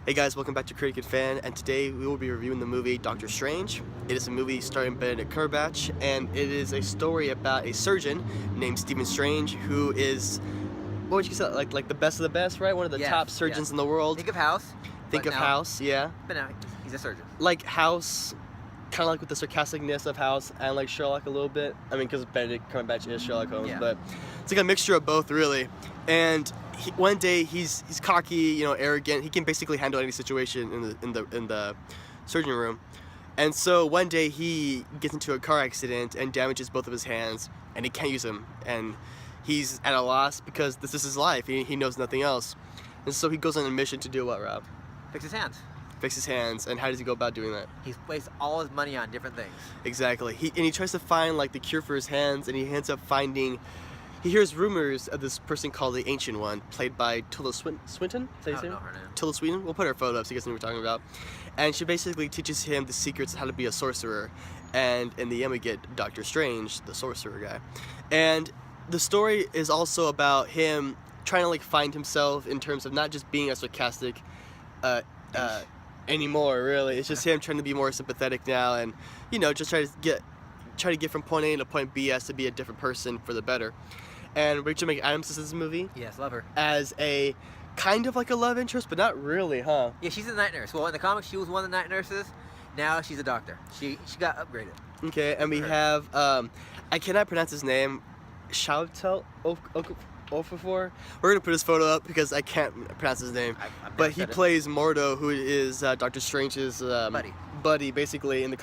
Hey guys, welcome back to Critic and Fan, and today we will be reviewing the movie Doctor Strange. It is a movie starring Benedict Cumberbatch, and it is a story about a surgeon named Stephen Strange who is, what would you say, like the best of the best, right? One of the top surgeons in the world. Think of House. Think of House, yeah. But now he's a surgeon. Like House, kind of like with the sarcasticness of House, and like Sherlock a little bit. I mean, because Benedict Cumberbatch is Sherlock Holmes, but it's like a mixture of both, really. And one day he's cocky, you know, arrogant. He can basically handle any situation in the surgery room. And so one day he gets into a car accident and damages both of his hands, and he can't use them. And he's at a loss because this is his life. He knows nothing else. And so he goes on a mission to do what, Rob? Fix his hands. Fix his hands. And how does he go about doing that? He wastes all his money on different things. Exactly. He tries to find like the cure for his hands, and he ends up finding. He hears rumors of this person called the Ancient One, played by Tilda Swinton. I don't know her name. Tilda Swinton. We'll put her photo up so you guys know what we're talking about. And she basically teaches him the secrets of how to be a sorcerer. And in the end, we get Doctor Strange, the sorcerer guy. And the story is also about him trying to like find himself in terms of not just being a sarcastic anymore. Really, it's just him trying to be more sympathetic now, and you know, just try to get from point A to point B as to be a different person for the better. And Rachel McAdams is in this movie. Yes, love her. As a kind of like a love interest, but not really, huh? Yeah, she's a night nurse. Well, in the comics, she was one of the night nurses. Now she's a doctor. She got upgraded. Okay, and we have I cannot pronounce his name. Shoutel Okafor. We're gonna put his photo up because I can't pronounce his name. But he plays Mordo, who is Doctor Strange's buddy, basically in the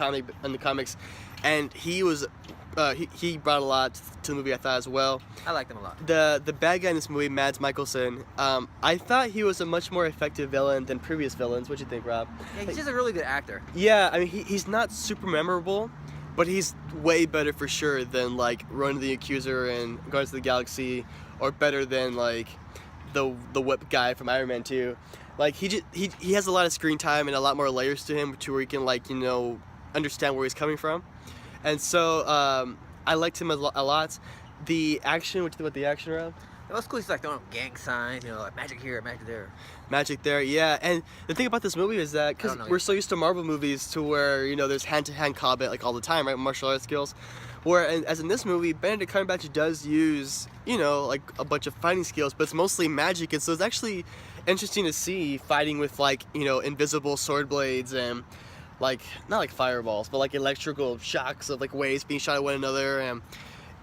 comics, and he was. He brought a lot to the movie, I thought, as well. I liked him a lot. The bad guy in this movie, Mads Mikkelsen, I thought he was a much more effective villain than previous villains. What'd you think, Rob? Yeah, he's just a really good actor. Yeah, I mean, he's not super memorable, but he's way better for sure than, like, Ronan the Accuser and Guardians of the Galaxy, or better than, like, the whip guy from Iron Man 2. Like, he has a lot of screen time and a lot more layers to him to where you can, like, you know, understand where he's coming from. And so I liked him a lot. The action, what do you think about the action, Rob? It was cool. He's like throwing gang signs, you know, like magic here, magic there. Magic there, yeah. And the thing about this movie is that because we're so used to Marvel movies to where, you know, there's hand-to-hand combat like all the time, right? Martial arts skills. As in this movie, Benedict Cumberbatch does use, you know, like a bunch of fighting skills, but it's mostly magic. And so it's actually interesting to see fighting with, like, you know, invisible sword blades and like, not like fireballs, but like electrical shocks of like waves being shot at one another, and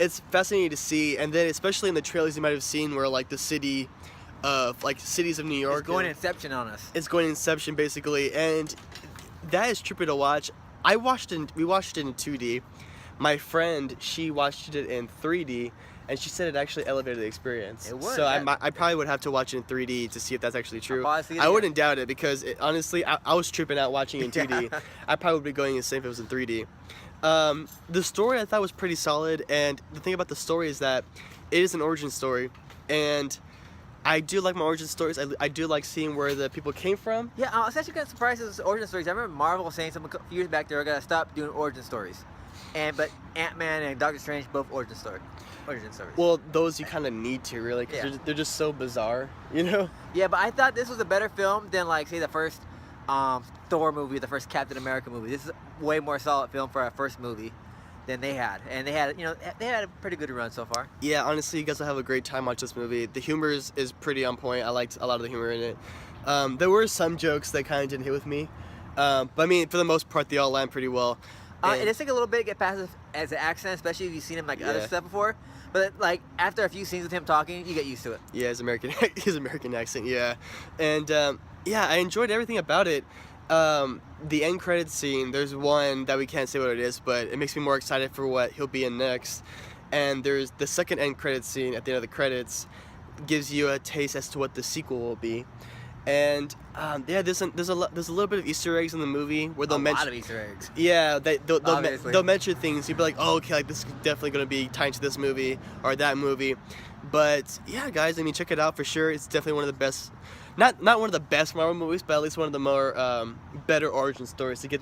it's fascinating to see. And then especially in the trailers you might have seen where like the cities of New York, it's going Inception on us. It's going Inception basically, and that is trippy to watch. We watched it in 2D. My friend, she watched it in 3D, and she said it actually elevated the experience. It would. So I probably would have to watch it in 3D to see if that's actually true. I wouldn't doubt it because honestly, I was tripping out watching it in 2D. I probably would be going the same if it was in 3D. The story I thought was pretty solid, and the thing about the story is that it is an origin story, and I do like my origin stories. I do like seeing where the people came from. Yeah, I was actually kind of surprised at those origin stories. I remember Marvel saying a few years back they were gonna stop doing origin stories, but Ant-Man and Doctor Strange both origin stories. Well, those you kind of need to, really, because they're just so bizarre, you know? Yeah, but I thought this was a better film than, like, say, the first Thor movie, the first Captain America movie. This is a way more solid film for our first movie than they had. And they had, you know, they had a pretty good run so far. Yeah, honestly, you guys will have a great time watching this movie. The humor is pretty on point. I liked a lot of the humor in it. There were some jokes that kind of didn't hit with me. But, I mean, for the most part, they all land pretty well. It does take a little bit to get past it as an accent, especially if you've seen him like other stuff before. But like after a few scenes with him talking, you get used to it. Yeah, his American accent, yeah. And yeah, I enjoyed everything about it. The end credits scene, there's one that we can't say what it is, but it makes me more excited for what he'll be in next. And there's the second end credits scene at the end of the credits, gives you a taste as to what the sequel will be. And yeah, there's a little bit of Easter eggs in the movie where they'll mention a lot of Easter eggs. Yeah, they'll mention things. You'll be like, oh, okay, like this is definitely gonna be tied to this movie or that movie. But yeah, guys, I mean, check it out for sure. It's definitely one of the best, not one of the best Marvel movies, but at least one of the more better origin stories to get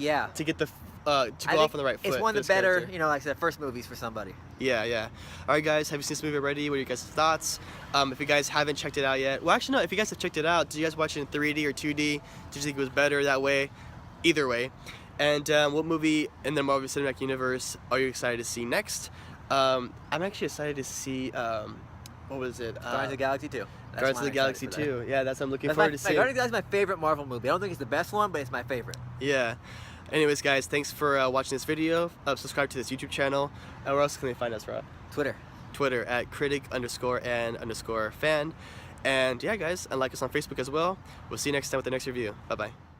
go off on the right foot. It's one for of the this better, character. you know, like I said, first movies for somebody. Yeah, yeah. All right, guys, have you seen this movie already? What are your guys' thoughts? If you guys haven't checked it out yet, well, actually, no. If you guys have checked it out, did you guys watch it in 3D or 2D? Did you think it was better that way? Either way. And what movie in the Marvel Cinematic Universe are you excited to see next? I'm actually excited to see. What was it? Guardians of the Galaxy 2. Guardians of the Galaxy 2. Yeah, that's what I'm looking forward to seeing. Guardians of the Galaxy is my favorite Marvel movie. I don't think it's the best one, but it's my favorite. Yeah. Anyways, guys, thanks for watching this video. Subscribe to this YouTube channel. And where else can they find us, Rob? Twitter at critic_and_fan. And yeah, guys, and like us on Facebook as well. We'll see you next time with the next review. Bye-bye.